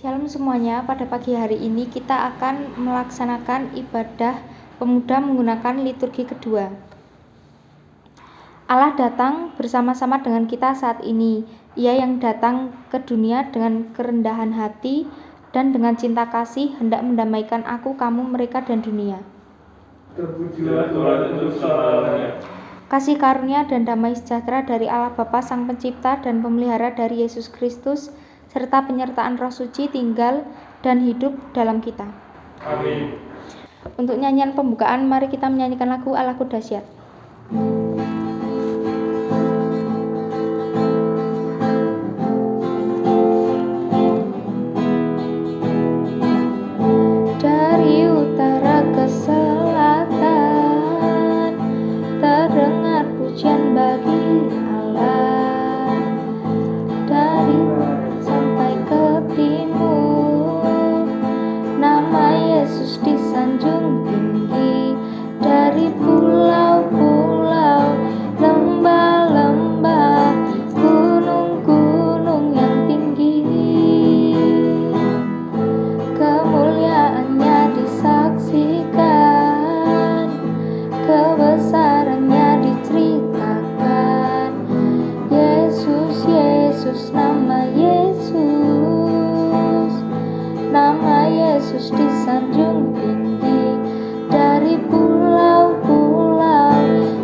Shalom semuanya, pada pagi hari ini kita akan melaksanakan ibadah pemuda menggunakan liturgi kedua. Allah datang bersama-sama dengan kita saat ini. Ia yang datang ke dunia dengan kerendahan hati dan dengan cinta kasih hendak mendamaikan aku, kamu, mereka, dan dunia. Terpujilah Tuhan untuk selama-lamanya. Kasih karunia dan damai sejahtera dari Allah Bapa Sang Pencipta dan Pemelihara dari Yesus Kristus serta penyertaan Roh Suci tinggal dan hidup dalam kita. Amin. Untuk nyanyian pembukaan, mari kita menyanyikan lagu Allahku Dahsyat. Dari utara ke selatan terdengar pujian bagi Allah. Dari sampai ke timur, nama Yesus disanjung tinggi. Dari pulau-pulau, lembah-lembah, gunung-gunung yang tinggi, kemuliaannya disaksikan, kebesarannya diceritakan. Yesus, Yesus, nama Yesus disanjung tinggi. Dari pulau-pulau,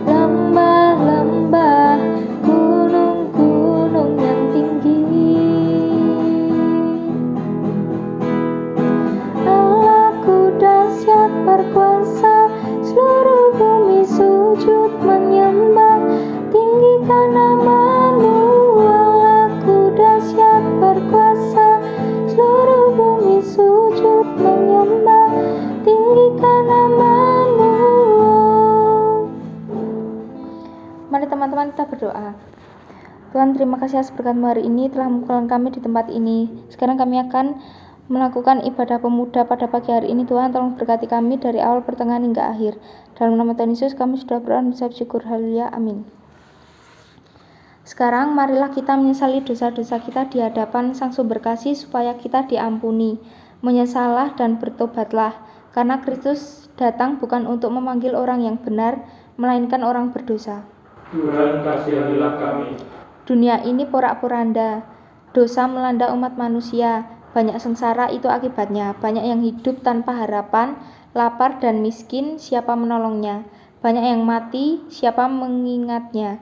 lembah-lembah, gunung-gunung yang tinggi, Allahku dahsyat berkuasa, seluruh bumi sujud menyembah, tinggikan namamu. Allahku dahsyat berkuasa, seluruh bumi sujud menyembah, tinggikan namamu. Mari teman-teman kita berdoa. Tuhan, terima kasih atas berkat-Mu hari ini telah memulangkan kami di tempat ini. Sekarang kami akan melakukan ibadah pemuda pada pagi hari ini. Tuhan, tolong berkati kami dari awal pertengahan hingga akhir. Dalam nama Tuhan Yesus kami sudah berdoa dan mengucap syukur. Haleluya, amin. Sekarang marilah kita menyesali dosa-dosa kita di hadapan Sang Sumber Kasih supaya kita diampuni. Menyesallah dan bertobatlah, karena Kristus datang bukan untuk memanggil orang yang benar, melainkan orang berdosa. Tuhan, kasihanilah kami. Dunia ini porak-poranda, dosa melanda umat manusia, banyak sengsara itu akibatnya, banyak yang hidup tanpa harapan, lapar dan miskin, siapa menolongnya? Banyak yang mati, siapa mengingatnya?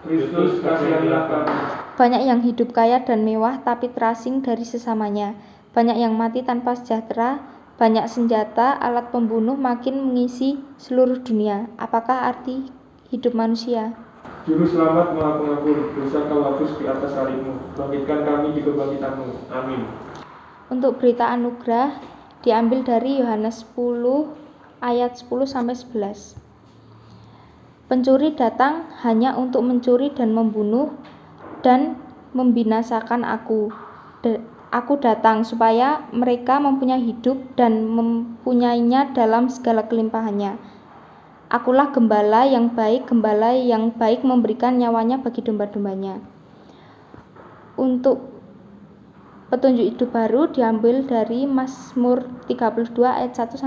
Kristus, kasihanilah kami. Banyak yang hidup kaya dan mewah tapi terasing dari sesamanya, banyak yang mati tanpa sejahtera, banyak senjata, alat pembunuh makin mengisi seluruh dunia. Apakah arti hidup manusia? Juru selamat Maha Pengampun, dosa kau hapus di atas salibmu, bangkitkan kami di kebangkitanmu. Amin. Untuk berita anugerah diambil dari Yohanes 10 ayat 10-11. Pencuri datang hanya untuk mencuri dan membunuh dan membinasakan aku. Aku datang supaya mereka mempunyai hidup dan mempunyainya dalam segala kelimpahannya. Akulah gembala yang baik memberikan nyawanya bagi domba-dombanya. Untuk petunjuk hidup baru diambil dari Mazmur 32 ayat 1-2.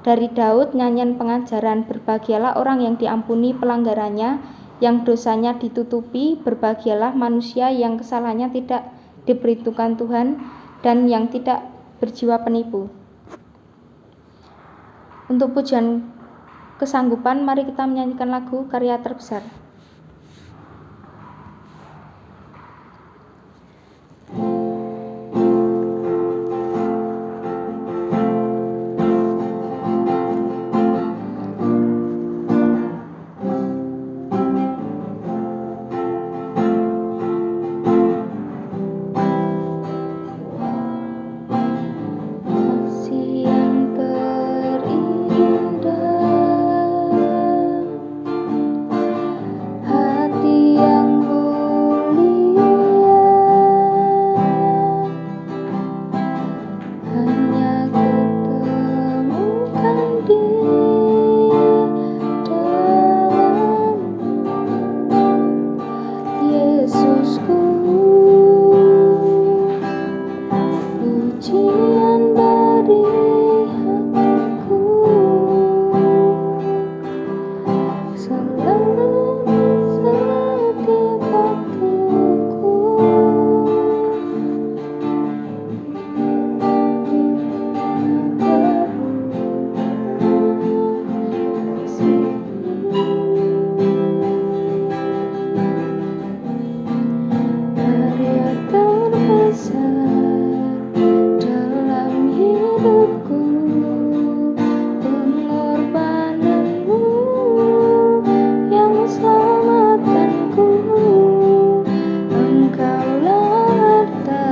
Dari Daud nyanyian pengajaran, berbahagialah orang yang diampuni pelanggarannya, yang dosanya ditutupi, berbahagialah manusia yang kesalahannya tidak diperhitungkan Tuhan dan yang tidak berjiwa penipu. Untuk pujian kesanggupan, mari kita menyanyikan lagu Karya Terbesar. pujian dari hatiku, selalu setiap waktuku. Karya terbesar dalam hidupku, pengorbananmu yang selamatkanku. Engkaulah harta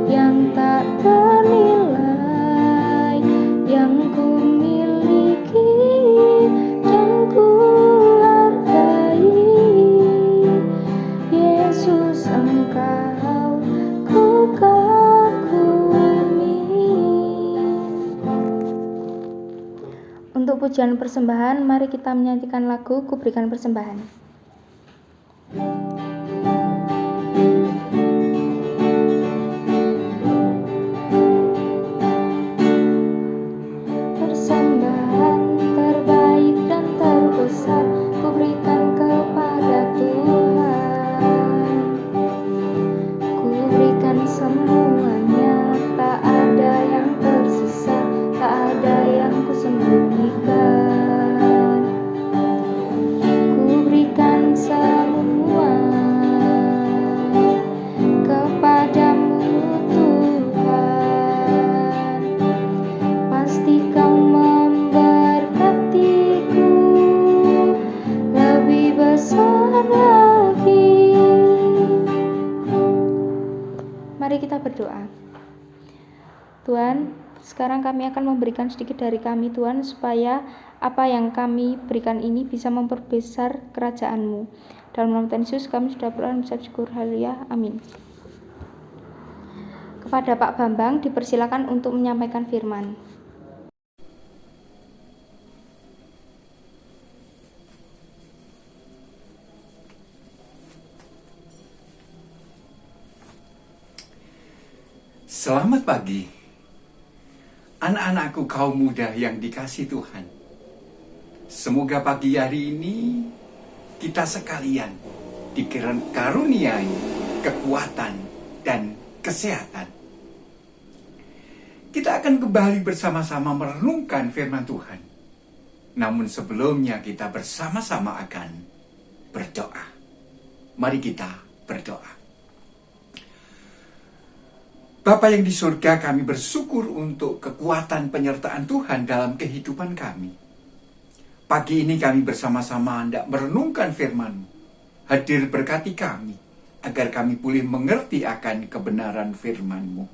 yang tak ternilai, yang ku miliki dan ku hargai. Yesus, Engkau ku kagumi. Untuk pujian persembahan, mari kita menyanyikan lagu Ku Berikan Persembahan. Persembahan terbaik dan terbesar ku berikan kepada Tuhan. Ku berikan semuanya, tak ada yang tersisa, tak ada yang ku sembunyikan. Ku berikan semua kepadamu Tuhan. Pasti Kau memberkatiku lebih besar lagi. Mari kita berdoa. Tuhan, sekarang kami akan memberikan sedikit dari kami Tuhan, supaya apa yang kami berikan ini bisa memperbesar kerajaan-Mu. Dalam nama Tuhan Yesus kami sudah berdoa dan mengucap syukur. Haleluya. Amin. Kepada Pak Bambang dipersilakan untuk menyampaikan firman. Selamat pagi, anak-anakku kaum muda yang dikasihi Tuhan. Semoga pagi hari ini kita sekalian dikaruniai kekuatan dan kesehatan. Kita akan kembali bersama-sama merenungkan firman Tuhan. Namun sebelumnya kita bersama-sama akan berdoa. Mari kita berdoa. Bapa yang di surga, kami bersyukur untuk kekuatan penyertaan Tuhan dalam kehidupan kami. Pagi ini kami bersama-sama hendak merenungkan firman-Mu. Hadir berkati kami, agar kami boleh mengerti akan kebenaran firman-Mu.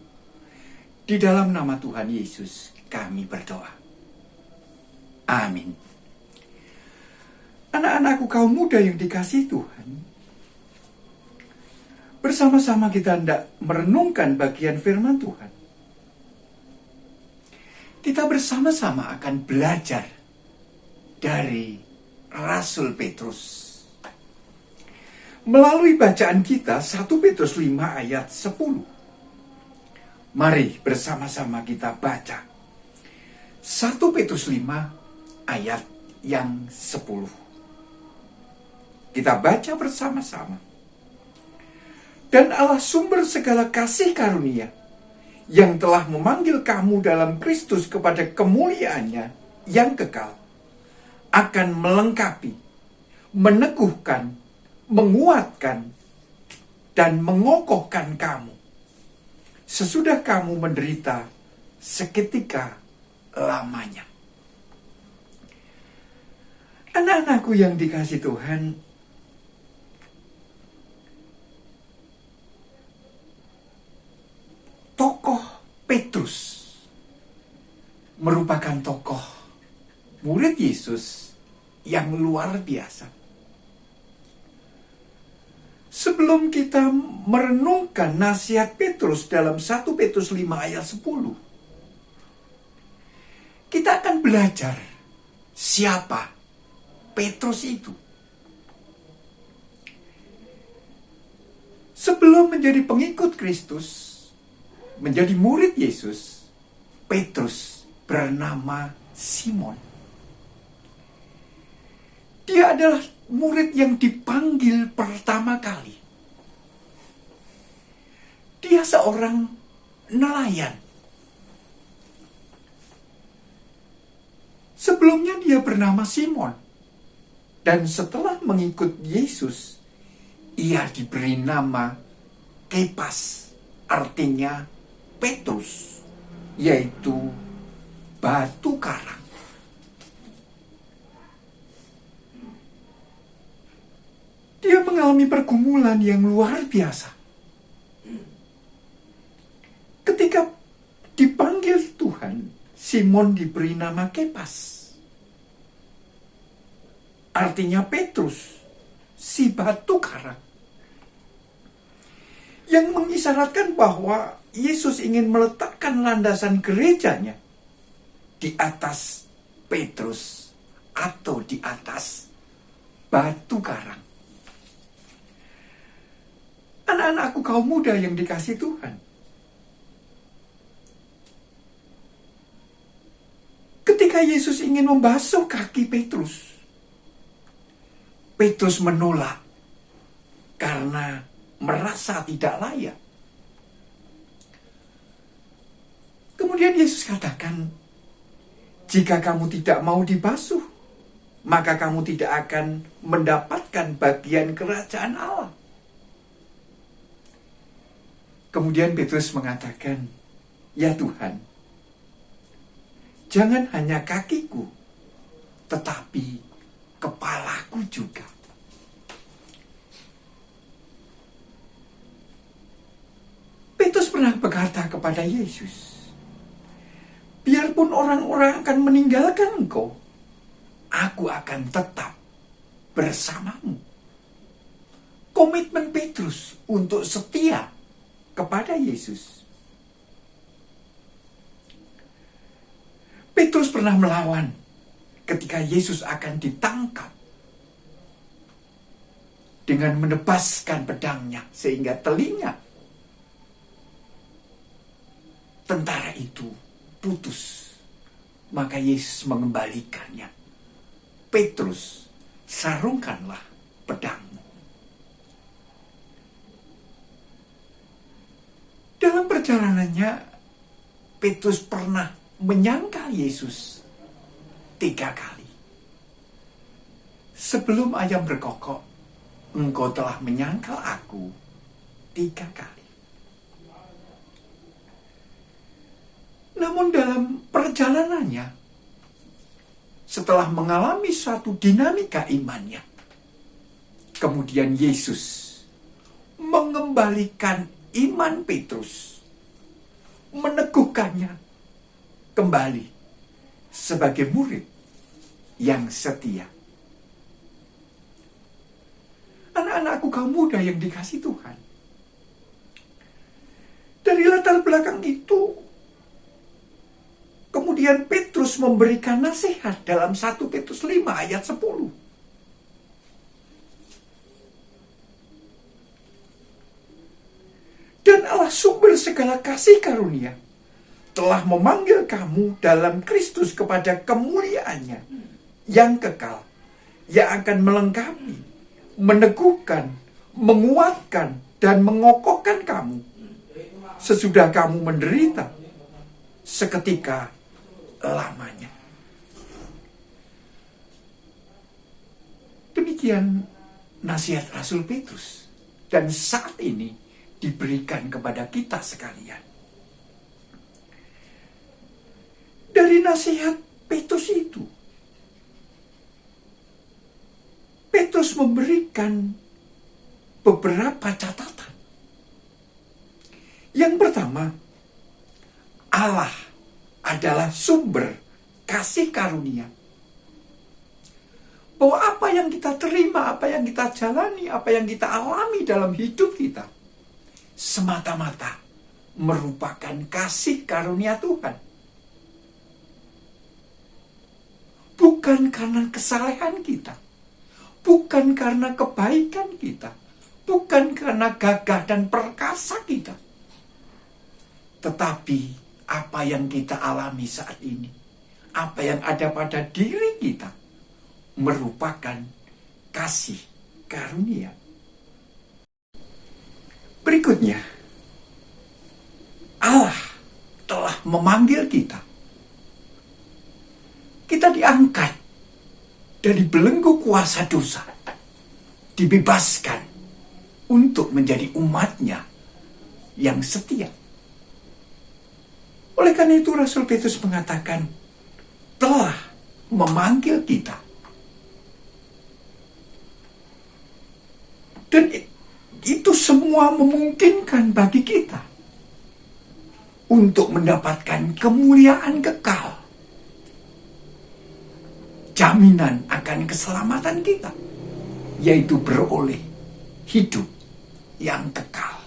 Di dalam nama Tuhan Yesus kami berdoa. Amin. Anak-anakku kaum muda yang dikasihi Tuhan, bersama-sama kita hendak merenungkan bagian firman Tuhan. Kita bersama-sama akan belajar dari Rasul Petrus. Melalui bacaan kita 1 Petrus 5 ayat 10. Mari bersama-sama kita baca 1 Petrus 5 ayat yang 10. Kita baca bersama-sama. Dan Allah sumber segala kasih karunia, yang telah memanggil kamu dalam Kristus kepada kemuliaannya yang kekal, akan melengkapi, meneguhkan, menguatkan, dan mengokohkan kamu, sesudah kamu menderita seketika lamanya. Anak-anakku yang dikasihi Tuhan, tokoh Petrus merupakan tokoh murid Yesus yang luar biasa. Sebelum kita merenungkan nasihat Petrus dalam 1 Petrus 5 ayat 10, kita akan belajar siapa Petrus itu. Sebelum menjadi pengikut Kristus, menjadi murid Yesus, Petrus bernama Simon. Dia adalah murid yang dipanggil pertama kali. Dia seorang nelayan. Sebelumnya dia bernama Simon. Dan setelah mengikut Yesus, ia diberi nama Kepas, artinya Petrus, yaitu batu karang. Dia mengalami pergumulan yang luar biasa. Ketika dipanggil Tuhan, Simon diberi nama Kepas, artinya Petrus, si batu karang, yang mengisyaratkan bahwa Yesus ingin meletakkan landasan gerejanya di atas Petrus atau di atas batu karang. Anak-anakku kaum muda yang dikasihi Tuhan, ketika Yesus ingin membasuh kaki Petrus, Petrus menolak karena merasa tidak layak. Kemudian Yesus katakan, jika kamu tidak mau dibasuh, maka kamu tidak akan mendapatkan bagian kerajaan Allah. Kemudian Petrus mengatakan, ya Tuhan, jangan hanya kakiku, tetapi kepalaku juga. Petrus pernah berkata kepada Yesus, biarpun orang-orang akan meninggalkan engkau, aku akan tetap bersamamu. Komitmen Petrus untuk setia kepada Yesus. Petrus pernah melawan ketika Yesus akan ditangkap dengan menebaskan pedangnya sehingga telinga tentara itu putus. Maka Yesus mengembalikannya. Petrus, sarungkanlah pedangmu. Dalam perjalanannya, Petrus pernah menyangkal Yesus 3 kali. Sebelum ayam berkokok, engkau telah menyangkal aku 3 kali. Namun dalam perjalanannya, setelah mengalami suatu dinamika imannya, kemudian Yesus mengembalikan iman Petrus, meneguhkannya kembali sebagai murid yang setia. Anak-anakku kaum muda yang dikasihi Tuhan, dari latar belakang itu, kemudian Petrus memberikan nasihat dalam 1 Petrus 5 ayat 10. Dan Allah sumber segala kasih karunia telah memanggil kamu dalam Kristus kepada kemuliaannya yang kekal, yang akan melengkapi, meneguhkan, menguatkan, dan mengokohkan kamu sesudah kamu menderita seketika lamanya. Demikian nasihat Rasul Petrus, dan saat ini diberikan kepada kita sekalian. Dari nasihat Petrus itu, Petrus memberikan beberapa catatan. Yang pertama, Allah adalah sumber kasih karunia. Bahwa apa yang kita terima, apa yang kita jalani, apa yang kita alami dalam hidup kita, semata-mata merupakan kasih karunia Tuhan. Bukan karena kesalehan kita, bukan karena kebaikan kita, bukan karena gagah dan perkasa kita. Tetapi apa yang kita alami saat ini, apa yang ada pada diri kita, merupakan kasih karunia. Berikutnya, Allah telah memanggil kita. Kita diangkat dari belenggu kuasa dosa, dibebaskan untuk menjadi umatnya yang setia. Oleh karena itu Rasul Petrus mengatakan, telah memanggil kita. Dan itu semua memungkinkan bagi kita untuk mendapatkan kemuliaan kekal. Jaminan akan keselamatan kita, yaitu beroleh hidup yang kekal.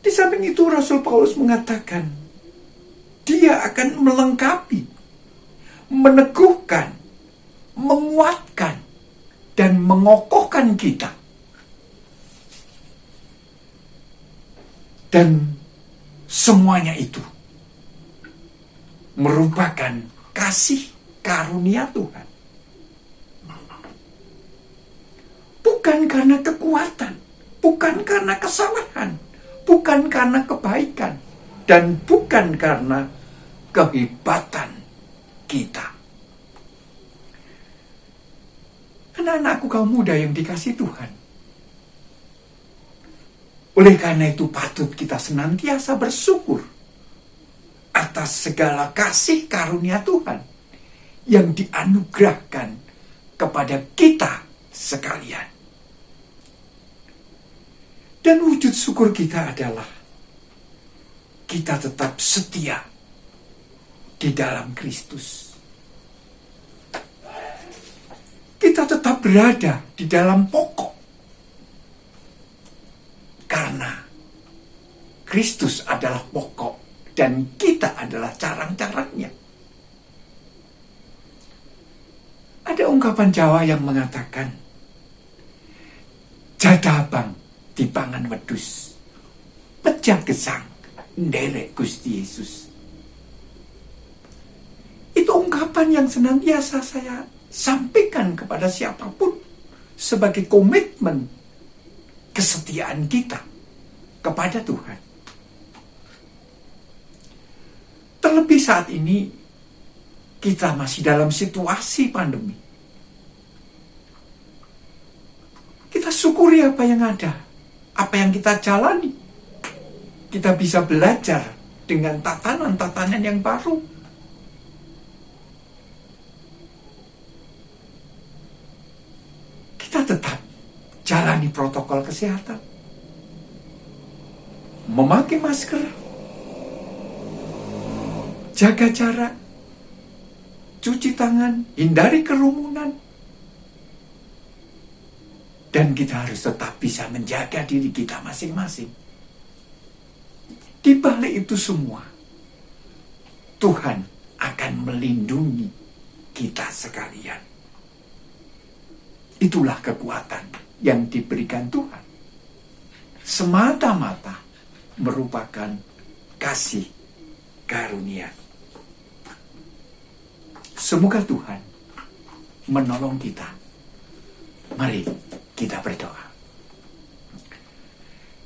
Di samping itu Rasul Paulus mengatakan, dia akan melengkapi, meneguhkan, menguatkan, dan mengokohkan kita. Dan semuanya itu merupakan kasih karunia Tuhan. Bukan karena kekuatan, bukan karena kesalahan, bukan karena kebaikan, dan bukan karena kehebatan kita. Anak-anakku kaum muda yang dikasihi Tuhan, oleh karena itu patut kita senantiasa bersyukur atas segala kasih karunia Tuhan yang dianugerahkan kepada kita sekalian. Dan wujud syukur kita adalah kita tetap setia di dalam Kristus. Kita tetap berada di dalam pokok. Karena Kristus adalah pokok dan kita adalah carang-carangnya. Ada ungkapan Jawa yang mengatakan, jadabang di pangan wedus, pecah gesang nderek Gusti Yesus. Itu ungkapan yang senantiasa saya sampaikan kepada siapapun sebagai komitmen kesetiaan kita kepada Tuhan. Terlebih saat ini kita masih dalam situasi pandemi. Kita syukuri apa yang ada, apa yang kita jalani. Kita bisa belajar dengan tatanan-tatanan yang baru. Kita tetap jalani protokol kesehatan. Memakai masker, jaga jarak, cuci tangan, hindari kerumunan. Dan kita harus tetap bisa menjaga diri kita masing-masing. Di balik itu semua, Tuhan akan melindungi kita sekalian. Itulah kekuatan yang diberikan Tuhan. Semata-mata merupakan kasih karunia. Semoga Tuhan menolong kita. Mari kita berdoa.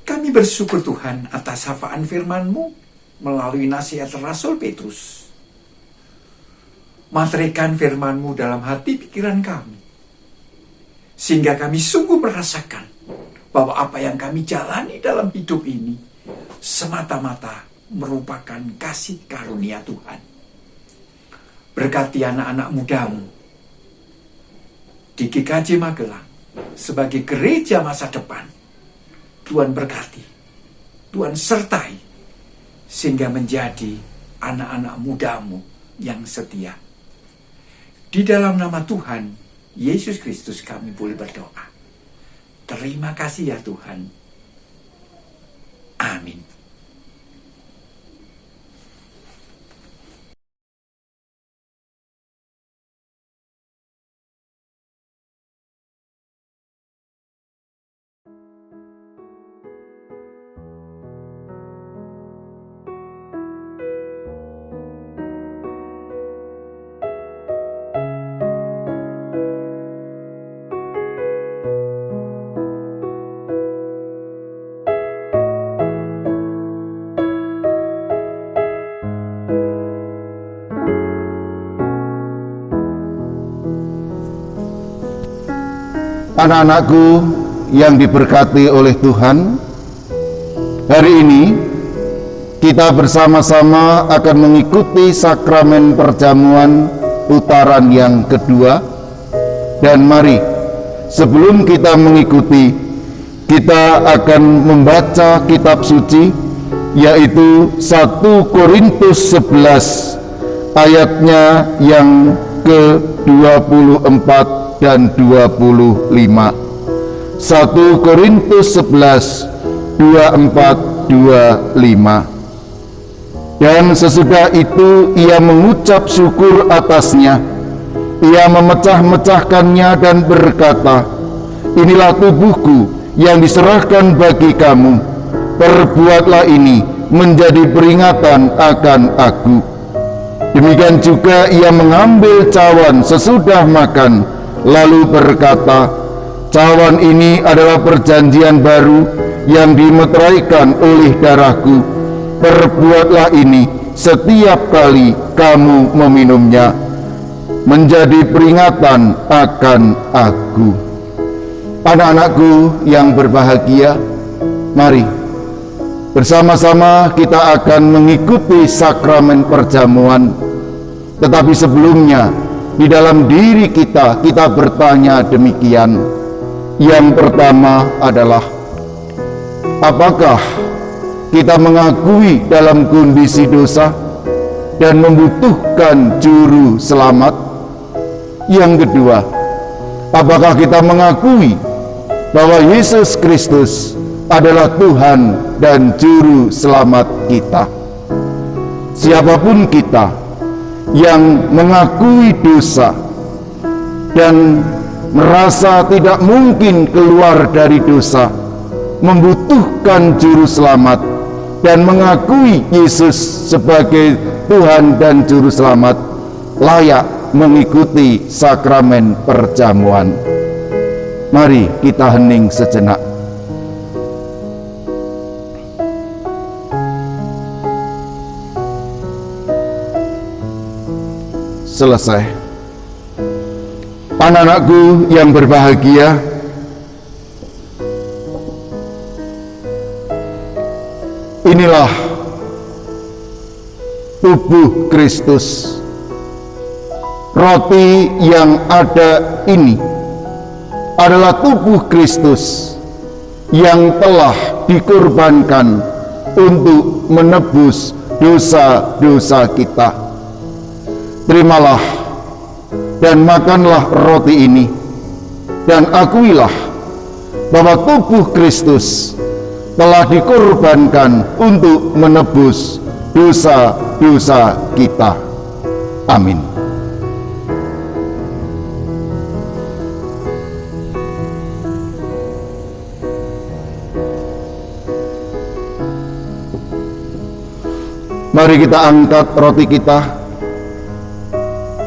Kami bersyukur Tuhan atas syafaat firman-Mu melalui nasihat Rasul Petrus. Materaikan firman-Mu dalam hati pikiran kami. Sehingga kami sungguh merasakan bahwa apa yang kami jalani dalam hidup ini semata-mata merupakan kasih karunia Tuhan. Berkati anak-anak mudamu di GKJ Magelang sebagai gereja masa depan. Tuhan berkati, Tuhan sertai, sehingga menjadi anak-anak mudamu yang setia. Di dalam nama Tuhan Yesus Kristus kami boleh berdoa. Terima kasih ya Tuhan. Amin. Anak-anakku yang diberkati oleh Tuhan, hari ini kita bersama-sama akan mengikuti sakramen perjamuan putaran yang kedua. Dan mari, sebelum kita mengikuti, kita akan membaca kitab suci, yaitu 1 Korintus 11 ayatnya yang ke-24 dan 25. 1 Korintus 11 24 25. Dan sesudah itu ia mengucap syukur atasnya, ia memecah-mecahkannya dan berkata, "Inilah tubuhku yang diserahkan bagi kamu, perbuatlah ini menjadi peringatan akan aku." Demikian juga ia mengambil cawan sesudah makan, lalu berkata, "Cawan ini adalah perjanjian baru yang dimeteraikan oleh darahku. Perbuatlah ini setiap kali kamu meminumnya, menjadi peringatan akan aku." Anak-anakku yang berbahagia, mari bersama-sama kita akan mengikuti sakramen perjamuan. Tetapi sebelumnya, di dalam diri kita bertanya demikian. Yang pertama adalah, apakah kita mengakui dalam kondisi dosa dan membutuhkan juru selamat? Yang kedua, apakah kita mengakui bahwa Yesus Kristus adalah Tuhan dan juru selamat kita? Siapapun kita yang mengakui dosa dan merasa tidak mungkin keluar dari dosa, membutuhkan juru selamat, dan mengakui Yesus sebagai Tuhan dan juru selamat, layak mengikuti sakramen perjamuan. Mari kita hening sejenak. Selesai. Anak-anakku yang berbahagia, inilah tubuh Kristus. Roti yang ada ini adalah tubuh Kristus yang telah dikorbankan untuk menebus dosa-dosa kita. Terimalah dan makanlah roti ini, dan akuilah bahwa tubuh Kristus telah dikorbankan untuk menebus dosa-dosa kita. Amin. Mari kita angkat roti kita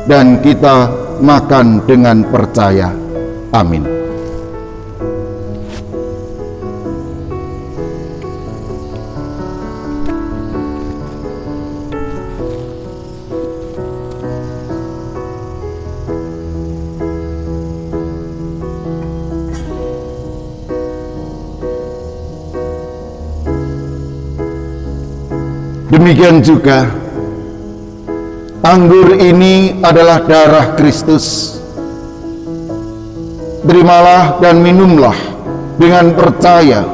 dan kita makan dengan percaya. Amin. Demikian juga anggur ini adalah darah Kristus. Terimalah dan minumlah dengan percaya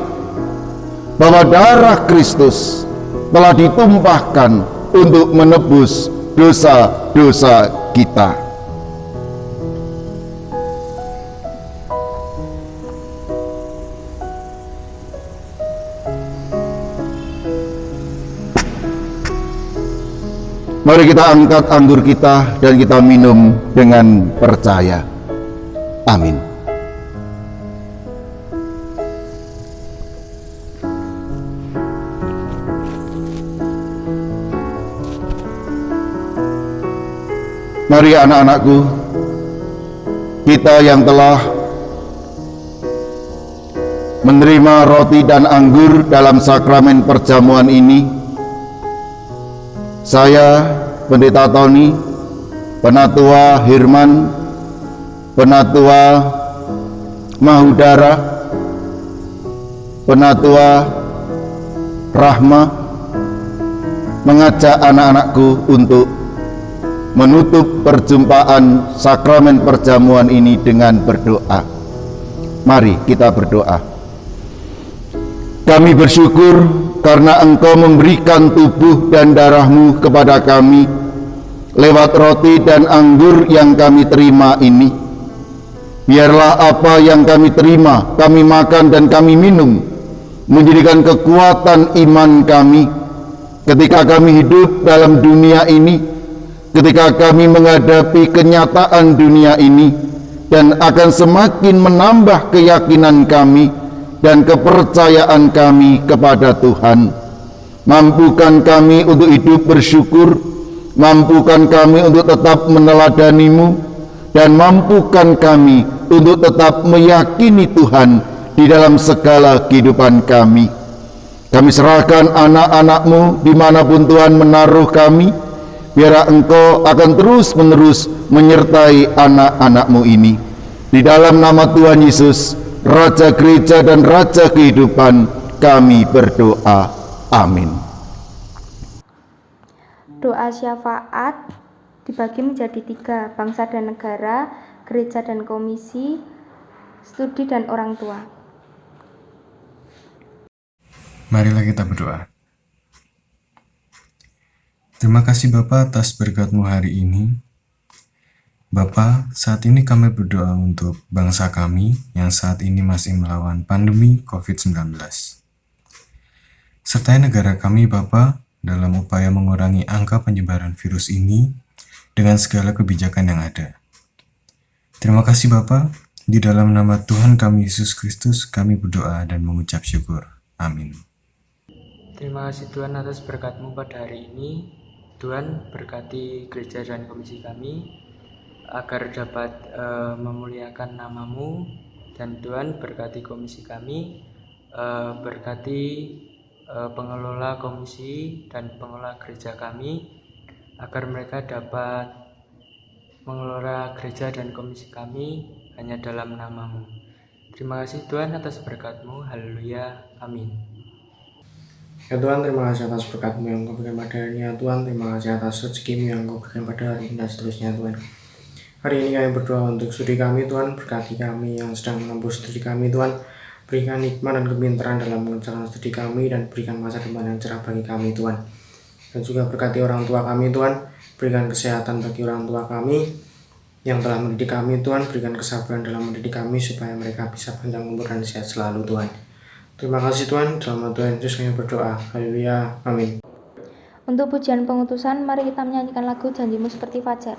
bahwa darah Kristus telah ditumpahkan untuk menebus dosa-dosa kita. Mari kita angkat anggur kita dan kita minum dengan percaya. Amin. Mari anak-anakku, kita yang telah menerima roti dan anggur dalam sakramen perjamuan ini, saya, Pendeta Tony, Penatua Hirman, Penatua Mahudara, Penatua, Rahma, mengajak anak-anakku untuk menutup perjumpaan sakramen perjamuan ini dengan berdoa. Mari kita berdoa. Kami bersyukur karena Engkau memberikan tubuh dan darah-Mu kepada kami lewat roti dan anggur yang kami terima ini. Biarlah apa yang kami terima, kami makan dan kami minum, menjadikan kekuatan iman kami ketika kami hidup dalam dunia ini, ketika kami menghadapi kenyataan dunia ini, dan akan semakin menambah keyakinan kami dan kepercayaan kami kepada Tuhan. Mampukan kami untuk hidup bersyukur, mampukan kami untuk tetap meneladani-Mu, dan mampukan kami untuk tetap meyakini Tuhan di dalam segala kehidupan kami. Kami serahkan anak-anak-Mu dimanapun Tuhan menaruh kami, biar Engkau akan terus-menerus menyertai anak-anak-Mu ini. Di dalam nama Tuhan Yesus, Raja Gereja dan Raja Kehidupan, kami berdoa. Amin. Doa syafaat dibagi menjadi 3, bangsa dan negara, gereja dan komisi, studi dan orang tua. Marilah kita berdoa. Terima kasih Bapa atas berkat-Mu hari ini. Bapa, saat ini kami berdoa untuk bangsa kami yang saat ini masih melawan pandemi COVID-19. Sertai negara kami Bapa dalam upaya mengurangi angka penyebaran virus ini dengan segala kebijakan yang ada. Terima kasih Bapa, di dalam nama Tuhan kami Yesus Kristus kami berdoa dan mengucap syukur. Amin. Terima kasih Tuhan atas berkat-Mu pada hari ini. Tuhan berkati gereja dan komisi kami agar dapat memuliakan nama-Mu, dan Tuhan berkati komisi kami, berkati pengelola komisi dan pengelola gereja kami agar mereka dapat mengelola gereja dan komisi kami hanya dalam nama-Mu. Terima kasih Tuhan atas berkat-Mu. Haleluya. Amin. Ya Tuhan, terima kasih atas berkat-Mu yang Kau berikan pada hari ini ya Tuhan. Terima kasih atas rezeki-Mu yang Kau berikan pada hari ini dan seterusnya Tuhan. Hari ini kami berdoa untuk studi kami Tuhan. Berkati kami yang sedang menempuh studi kami Tuhan. Berikan hikmat dan kepintaran dalam mengerjakan studi kami, dan berikan masa depan yang cerah bagi kami Tuhan. Dan juga berkati orang tua kami Tuhan. Berikan kesehatan bagi orang tua kami yang telah mendidik kami Tuhan. Berikan kesabaran dalam mendidik kami supaya mereka bisa panjang umur dan sehat selalu Tuhan. Terima kasih Tuhan, dalam nama Tuhan Yesus kami berdoa. Haleluya, amin. Untuk pujian pengutusan, mari kita menyanyikan lagu Janji-Mu Seperti Fajar.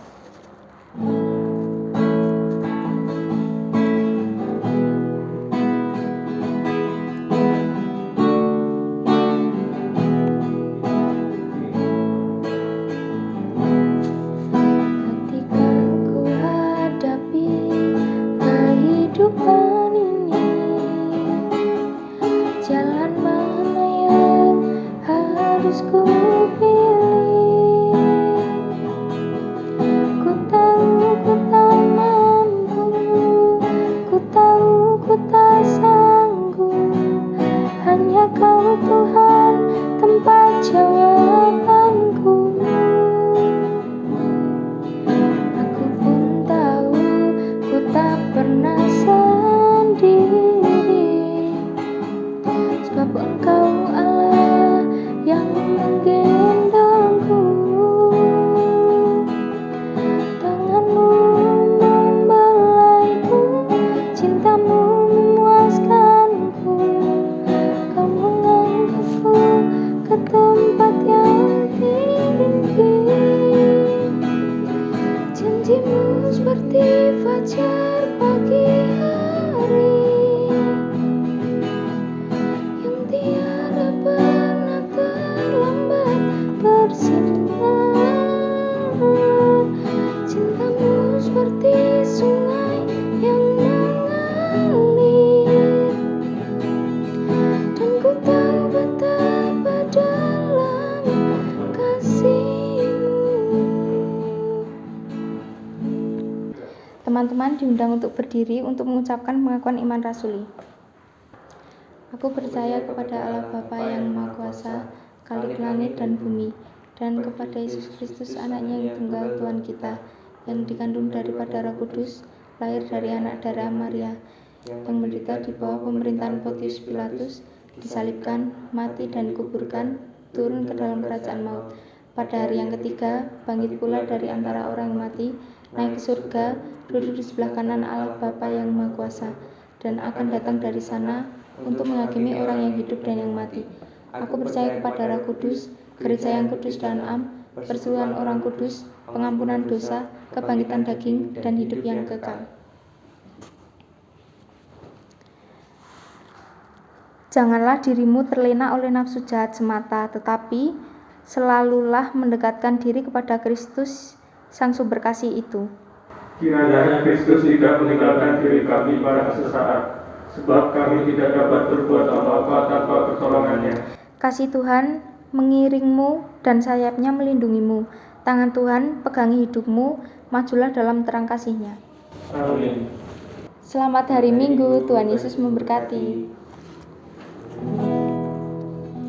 Teman-teman diundang untuk berdiri untuk mengucapkan pengakuan iman rasuli. Aku percaya kepada Allah Bapa yang Maha Kuasa, Khalik langit dan bumi, dan kepada Yesus Kristus anaknya yang tunggal Tuhan kita, yang dikandung daripada Roh Kudus, lahir dari anak darah Maria, yang menderita di bawah pemerintahan Pontius Pilatus, disalibkan, mati dan dikuburkan, turun ke dalam kerajaan maut. Pada hari yang ketiga, bangkit pula dari antara orang yang mati, naik ke surga, duduk di sebelah kanan Allah Bapa yang Maha Kuasa, dan akan datang dari sana untuk menghakimi orang yang hidup dan yang mati. Aku percaya kepada Roh Kudus, gereja yang kudus dan am, persekutuan orang kudus, pengampunan dosa, kebangkitan daging, dan hidup yang kekal. Janganlah dirimu terlena oleh nafsu jahat semata, tetapi selalulah mendekatkan diri kepada Kristus, sang sumber kasih itu. Kiranya Kristus tidak meninggalkan diri kami pada sesaat, sebab kami tidak dapat berbuat apa-apa tanpa pertolongannya. Kasih Tuhan mengiringmu dan sayapnya melindungimu. Tangan Tuhan pegangi hidupmu, majulah dalam terang kasih-Nya. Amin. Selamat hari Minggu, Tuhan Yesus memberkati.